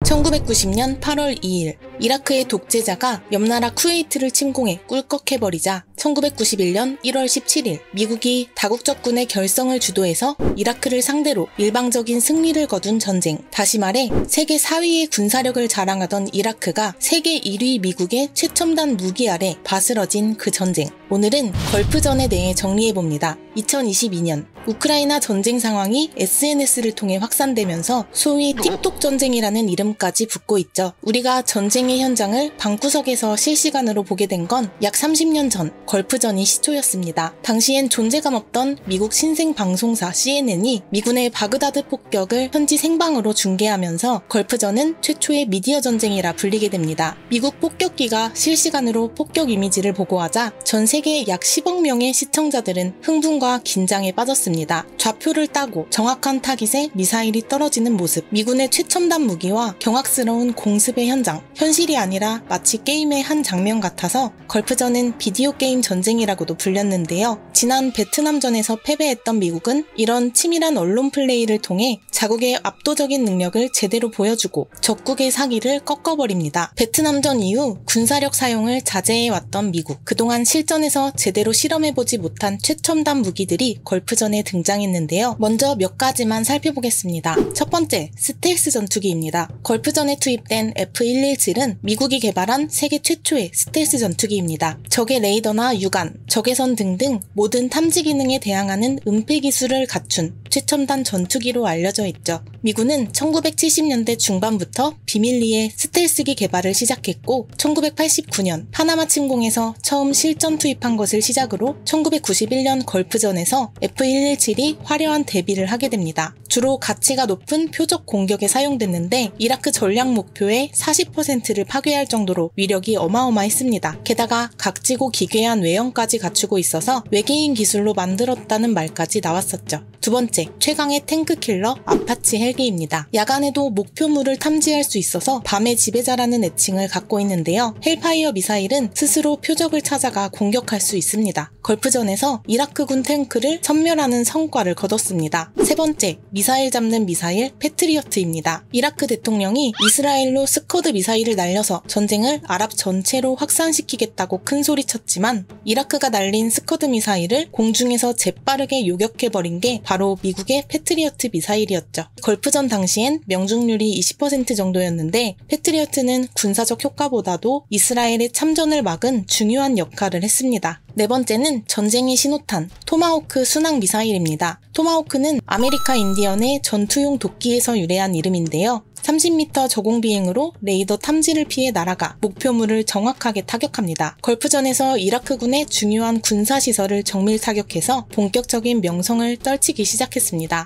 1990년 8월 2일 이라크의 독재자가 옆나라 쿠웨이트를 침공해 꿀꺽해버리자 1991년 1월 17일 미국이 다국적군의 결성을 주도해서 이라크를 상대로 일방적인 승리를 거둔 전쟁. 다시 말해 세계 4위의 군사력을 자랑하던 이라크가 세계 1위 미국의 최첨단 무기 아래 바스러진 그 전쟁. 오늘은 걸프전에 대해 정리해봅니다. 2022년 우크라이나 전쟁 상황이 SNS를 통해 확산되면서 소위 틱톡 전쟁이라는 이름까지 붙고 있죠. 우리가 전쟁의 현장을 방구석에서 실시간으로 보게 된 건 약 30년 전 걸프전이 시초였습니다. 당시엔 존재감 없던 미국 신생 방송사 CNN이 미군의 바그다드 폭격을 현지 생방으로 중계하면서 걸프전은 최초의 미디어 전쟁이라 불리게 됩니다. 미국 폭격기가 실시간으로 폭격 이미지를 보고하자 전 세계 약 10억 명의 시청자들은 흥분과 긴장에 빠졌습니다. 좌표를 따고 정확한 타깃에 미사일이 떨어지는 모습, 미군의 최첨단 무기와 경악스러운 공습의 현장, 현실이 아니라 마치 게임의 한 장면 같아서 걸프전은 비디오 게임 전쟁이라고도 불렸는데요. 지난 베트남전에서 패배했던 미국은 이런 치밀한 언론 플레이를 통해 자국의 압도적인 능력을 제대로 보여주고 적국의 사기를 꺾어버립니다. 베트남전 이후 군사력 사용을 자제해왔던 미국, 그동안 실전에서 제대로 실험해보지 못한 최첨단 무기들이 걸프전에 등장했는데요. 먼저 몇 가지만 살펴보겠습니다. 첫 번째, 스텔스 전투기입니다. 걸프전에 투입된 F-117은 미국이 개발한 세계 최초의 스텔스 전투기입니다. 적의 레이더나 유관, 적외선 등등 모든 탐지 기능에 대항하는 은폐 기술을 갖춘 최첨단 전투기로 알려져 있죠. 미군은 1970년대 중반부터 비밀리에 스텔스기 개발을 시작했고 1989년 파나마 침공에서 처음 실전 투입한 것을 시작으로 1991년 걸프전에서 F-117이 화려한 데뷔를 하게 됩니다. 주로 가치가 높은 표적 공격에 사용됐는데 이라크 전략 목표의 40%를 파괴할 정도로 위력이 어마어마했습니다. 게다가 각지고 기괴한 외형까지 갖추고 있어서 외계인 기술로 만들었다는 말까지 나왔었죠. 두 번째, 최강의 탱크킬러 아파치 헬기입니다. 야간에도 목표물을 탐지할 수 있어서 밤의 지배자라는 애칭을 갖고 있는데요. 헬파이어 미사일은 스스로 표적을 찾아가 공격할 수 있습니다. 걸프전에서 이라크군 탱크를 섬멸하는 성과를 거뒀습니다. 세 번째, 미사일 잡는 미사일 패트리어트입니다. 이라크 대통령이 이스라엘로 스커드 미사일을 날려서 전쟁을 아랍 전체로 확산시키겠다고 큰소리쳤지만 이라크가 날린 스커드 미사일을 공중에서 재빠르게 요격해버린 게 바로 미국의 패트리어트 미사일이었죠. 걸프전 당시엔 명중률이 20% 정도였는데 패트리어트는 군사적 효과보다도 이스라엘의 참전을 막은 중요한 역할을 했습니다. 네 번째는 전쟁의 신호탄, 토마호크 순항 미사일입니다. 토마호크는 아메리카 인디언의 전투용 도끼에서 유래한 이름인데요. 30m 저공 비행으로 레이더 탐지를 피해 날아가 목표물을 정확하게 타격합니다. 걸프전에서 이라크군의 중요한 군사시설을 정밀 타격해서 본격적인 명성을 떨치기 시작했습니다.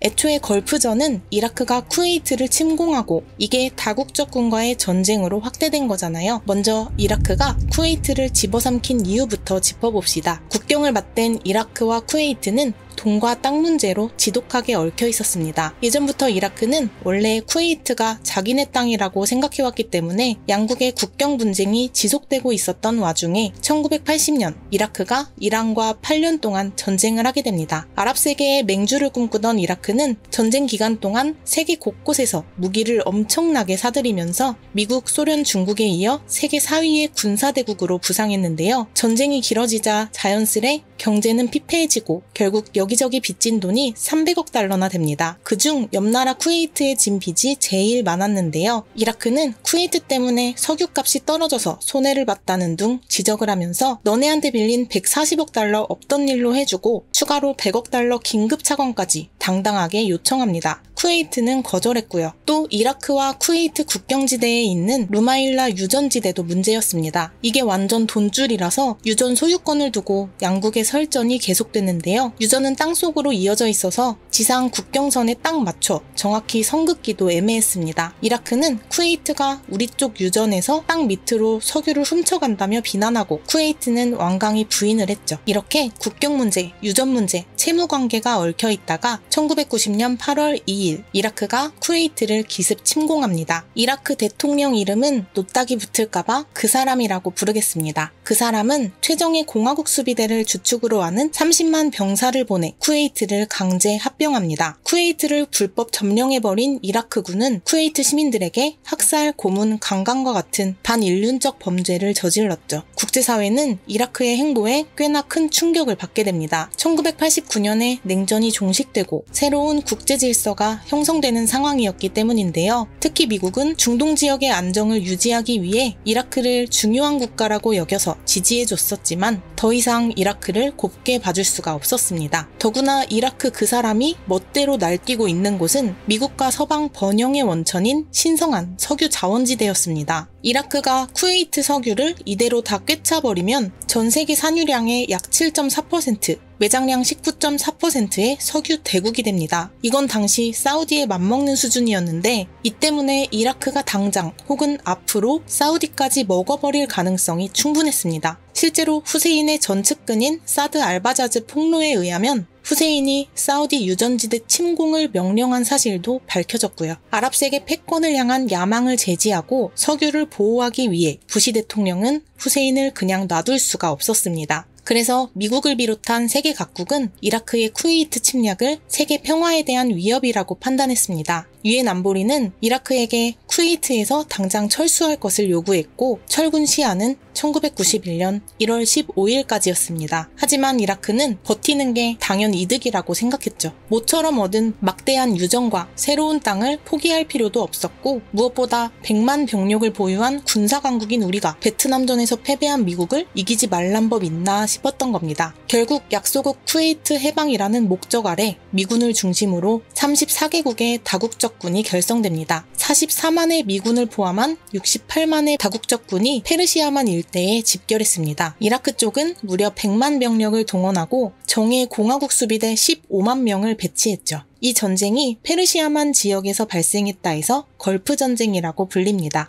애초에 걸프전은 이라크가 쿠웨이트를 침공하고 이게 다국적군과의 전쟁으로 확대된 거잖아요. 먼저 이라크가 쿠웨이트를 집어삼킨 이유부터 짚어봅시다. 국경을 맞댄 이라크와 쿠웨이트는 돈과 땅 문제로 지독하게 얽혀 있었습니다. 예전부터 이라크는 원래 쿠웨이트가 자기네 땅이라고 생각해왔기 때문에 양국의 국경 분쟁이 지속되고 있었던 와중에 1980년 이라크가 이란과 8년 동안 전쟁을 하게 됩니다. 아랍 세계의 맹주를 꿈꾸던 이라크는 전쟁 기간 동안 세계 곳곳에서 무기를 엄청나게 사들이면서 미국, 소련, 중국에 이어 세계 4위의 군사대국으로 부상했는데요. 전쟁이 길어지자 자연스레 경제는 피폐해지고 결국 여기저기 빚진 돈이 300억 달러나 됩니다. 그중 옆나라 쿠웨이트에 진 빚이 제일 많았는데요. 이라크는 쿠웨이트 때문에 석유값이 떨어져서 손해를 봤다는 둥 지적을 하면서 너네한테 빌린 140억 달러 없던 일로 해주고 추가로 100억 달러 긴급 차관까지 당당하게 요청합니다. 쿠웨이트는 거절했고요. 또 이라크와 쿠웨이트 국경지대에 있는 루마일라 유전지대도 문제였습니다. 이게 완전 돈줄이라서 유전 소유권을 두고 양국의 설전이 계속됐는데요. 유전은 땅속으로 이어져 있어서 지상 국경선에 딱 맞춰 정확히 선 긋기도 애매했습니다. 이라크는 쿠웨이트가 우리 쪽 유전에서 땅 밑으로 석유를 훔쳐간다며 비난하고 쿠웨이트는 완강히 부인을 했죠. 이렇게 국경 문제, 유전 문제, 채무 관계가 얽혀 있다가 1990년 8월 2일 2일, 이라크가 쿠웨이트를 기습 침공합니다. 이라크 대통령 이름은 노딱이 붙을까봐 그 사람이라고 부르겠습니다. 그 사람은 최정예 공화국 수비대를 주축으로 하는 30만 병사를 보내 쿠웨이트를 강제 합병합니다. 쿠웨이트를 불법 점령해버린 이라크군은 쿠웨이트 시민들에게 학살, 고문, 강간과 같은 반인륜적 범죄를 저질렀죠. 국제사회는 이라크의 행보에 꽤나 큰 충격을 받게 됩니다. 1989년에 냉전이 종식되고 새로운 국제 질서가 형성되는 상황이었기 때문인데요. 특히 미국은 중동 지역의 안정을 유지하기 위해 이라크를 중요한 국가라고 여겨서 지지해줬었지만 더 이상 이라크를 곱게 봐줄 수가 없었습니다. 더구나 이라크 그 사람이 멋대로 날뛰고 있는 곳은 미국과 서방 번영의 원천인 신성한 석유 자원지대였습니다. 이라크가 쿠웨이트 석유를 이대로 다 꿰차버리면 전 세계 산유량의 약 7.4%, 매장량 19.4%의 석유 대국이 됩니다. 이건 당시 사우디에 맞먹는 수준이었는데 이 때문에 이라크가 당장 혹은 앞으로 사우디까지 먹어버릴 가능성이 충분했습니다. 실제로 후세인의 전 측근인 사드 알바자즈 폭로에 의하면 후세인이 사우디 유전지대 침공을 명령한 사실도 밝혀졌고요. 아랍세계 패권을 향한 야망을 제지하고 석유를 보호하기 위해 부시 대통령은 후세인을 그냥 놔둘 수가 없었습니다. 그래서 미국을 비롯한 세계 각국은 이라크의 쿠웨이트 침략을 세계 평화에 대한 위협이라고 판단했습니다. 유엔 안보리는 이라크에게 쿠웨이트에서 당장 철수할 것을 요구했고 철군 시한은 1991년 1월 15일까지였습니다. 하지만 이라크는 버티는 게 당연 이득이라고 생각했죠. 모처럼 얻은 막대한 유정과 새로운 땅을 포기할 필요도 없었고 무엇보다 100만 병력을 보유한 군사강국인 우리가 베트남전에서 패배한 미국을 이기지 말란 법 있나 싶었던 겁니다. 결국 약소국 쿠웨이트 해방이라는 목적 아래 미군을 중심으로 34개국의 다국적군이 결성됩니다. 44만의 미군을 포함한 68만의 다국적군이 페르시아만 일대에 집결했습니다. 이라크 쪽은 무려 100만 병력을 동원하고 정예 공화국 수비대 15만 명을 배치했죠. 이 전쟁이 페르시아만 지역에서 발생했다 해서 걸프 전쟁이라고 불립니다.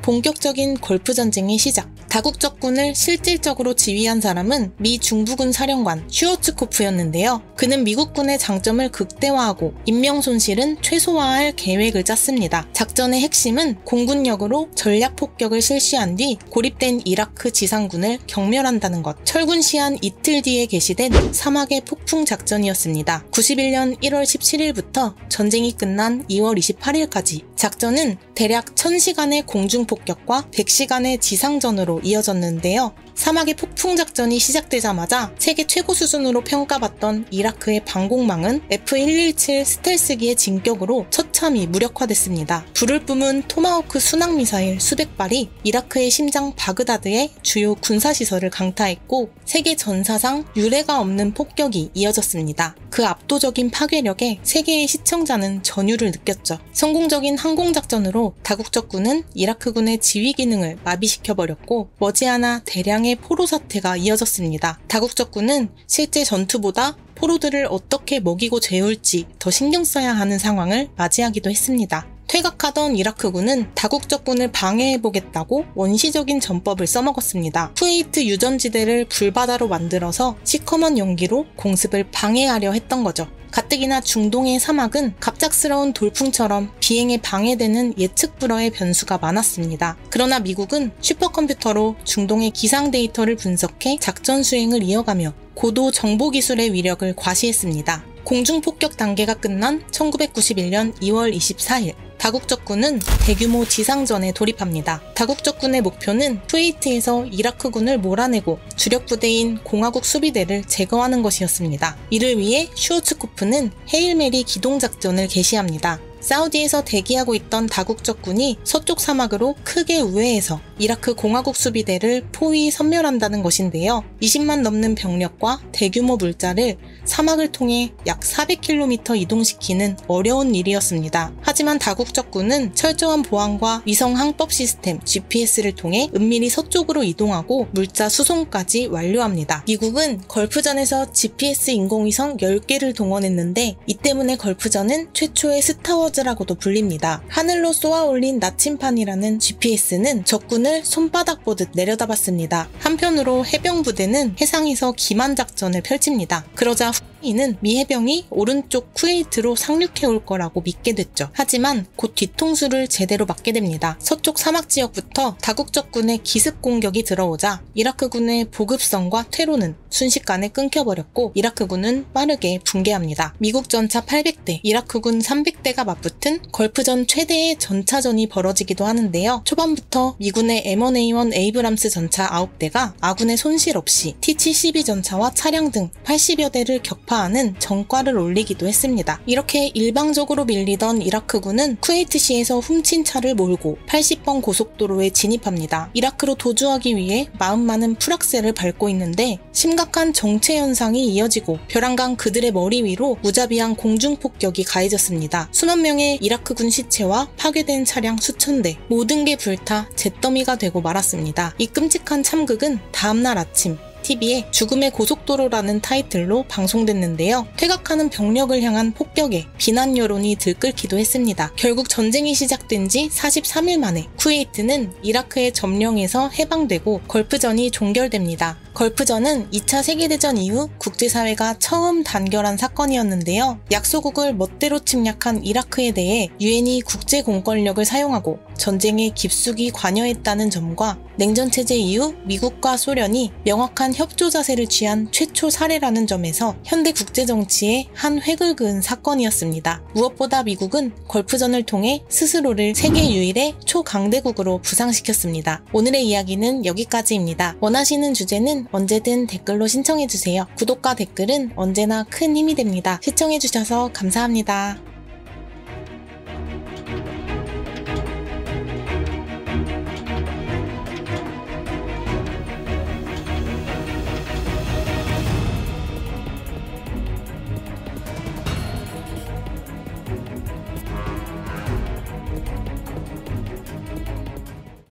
본격적인 걸프 전쟁의 시작. 다국적군을 실질적으로 지휘한 사람은 미 중부군 사령관 슈워츠코프였는데요. 그는 미국군의 장점을 극대화하고 인명 손실은 최소화할 계획을 짰습니다. 작전의 핵심은 공군력으로 전략 폭격을 실시한 뒤 고립된 이라크 지상군을 경멸한다는 것. 철군 시한 이틀 뒤에 개시된 사막의 폭풍 작전이었습니다. 91년 1월 17일부터 전쟁이 끝난 2월 28일까지 작전은 대략 1000시간의 공중폭격과 100시간의 지상전으로 이어졌는데요. 사막의 폭풍 작전이 시작되자마자 세계 최고 수준으로 평가받던 이라크의 방공망은 F-117 스텔스기의 진격으로 처참히 무력화됐습니다. 불을 뿜은 토마호크 순항미사일 수백 발이 이라크의 심장 바그다드의 주요 군사시설을 강타했고 세계 전사상 유례가 없는 폭격이 이어졌습니다. 그 압도적인 파괴력에 세계의 시청자는 전율을 느꼈죠. 성공적인 항공작전으로 다국적군은 이라크군의 지휘 기능을 마비시켜버렸고 머지않아 대량의 포로 사태가 이어졌습니다. 다국적군은 실제 전투보다 포로들을 어떻게 먹이고 재울지 더 신경 써야 하는 상황을 맞이하기도 했습니다. 퇴각하던 이라크군은 다국적군을 방해해보겠다고 원시적인 전법을 써먹었습니다. 쿠웨이트 유전지대를 불바다로 만들어서 시커먼 연기로 공습을 방해하려 했던 거죠. 가뜩이나 중동의 사막은 갑작스러운 돌풍처럼 비행에 방해되는 예측 불허의 변수가 많았습니다. 그러나 미국은 슈퍼컴퓨터로 중동의 기상 데이터를 분석해 작전 수행을 이어가며 고도 정보기술의 위력을 과시했습니다. 공중폭격 단계가 끝난 1991년 2월 24일 다국적군은 대규모 지상전에 돌입합니다. 다국적군의 목표는 쿠웨이트에서 이라크군을 몰아내고 주력 부대인 공화국 수비대를 제거하는 것이었습니다. 이를 위해 슈워츠코프는 헤일메리 기동작전을 개시합니다. 사우디에서 대기하고 있던 다국적군이 서쪽 사막으로 크게 우회해서 이라크 공화국 수비대를 포위 섬멸한다는 것인데요. 20만 넘는 병력과 대규모 물자를 사막을 통해 약 400km 이동시키는 어려운 일이었습니다. 하지만 다국적군은 철저한 보안과 위성 항법 시스템 GPS를 통해 은밀히 서쪽으로 이동하고 물자 수송까지 완료합니다. 미국은 걸프전에서 GPS 인공위성 10개를 동원했는데 이 때문에 걸프전은 최초의 스타워즈라고도 불립니다. 하늘로 쏘아올린 나침판이라는 GPS는 적군을 손바닥 보듯 내려다봤습니다. 한편으로 해병부대는 해상에서 기만 작전을 펼칩니다. 그러자 이는 미 해병이 오른쪽 쿠웨이트로 상륙해 올 거라고 믿게 됐죠. 하지만 곧 뒤통수를 제대로 맞게 됩니다. 서쪽 사막 지역부터 다국적군의 기습 공격이 들어오자 이라크군의 보급선과 퇴로는 순식간에 끊겨버렸고 이라크군은 빠르게 붕괴합니다. 미국 전차 800대, 이라크군 300대가 맞붙은 걸프전 최대의 전차전이 벌어지기도 하는데요. 초반부터 미군의 M1A1 에이브람스 전차 9대가 아군의 손실 없이 T-72 전차와 차량 등 80여 대를 격파하는 전과를 올리기도 했습니다. 이렇게 일방적으로 밀리던 이라크군은 쿠웨이트시에서 훔친 차를 몰고 80번 고속도로에 진입합니다. 이라크로 도주하기 위해 마음 많은 풀악셀을 밟고 있는데 심각한 정체 현상이 이어지고 벼랑간 그들의 머리 위로 무자비한 공중폭격이 가해졌습니다. 수만 명의 이라크군 시체와 파괴된 차량 수천 대, 모든 게 불타 잿더미가 되고 말았습니다. 이 끔찍한 참극은 다음날 아침 TV에 죽음의 고속도로라는 타이틀로 방송됐는데요. 퇴각하는 병력을 향한 폭격에 비난 여론이 들끓기도 했습니다. 결국 전쟁이 시작된 지 43일 만에 쿠웨이트는 이라크의 점령에서 해방되고 걸프전이 종결됩니다. 걸프전은 2차 세계대전 이후 국제사회가 처음 단결한 사건이었는데요. 약소국을 멋대로 침략한 이라크에 대해 유엔이 국제공권력을 사용하고 전쟁에 깊숙이 관여했다는 점과 냉전체제 이후 미국과 소련이 명확한 협조 자세를 취한 최초 사례라는 점에서 현대 국제정치에 한 획을 그은 사건이었습니다. 무엇보다 미국은 걸프전을 통해 스스로를 세계 유일의 초강대국으로 부상시켰습니다. 오늘의 이야기는 여기까지입니다. 원하시는 주제는 언제든 댓글로 신청해주세요. 구독과 댓글은 언제나 큰 힘이 됩니다. 시청해주셔서 감사합니다.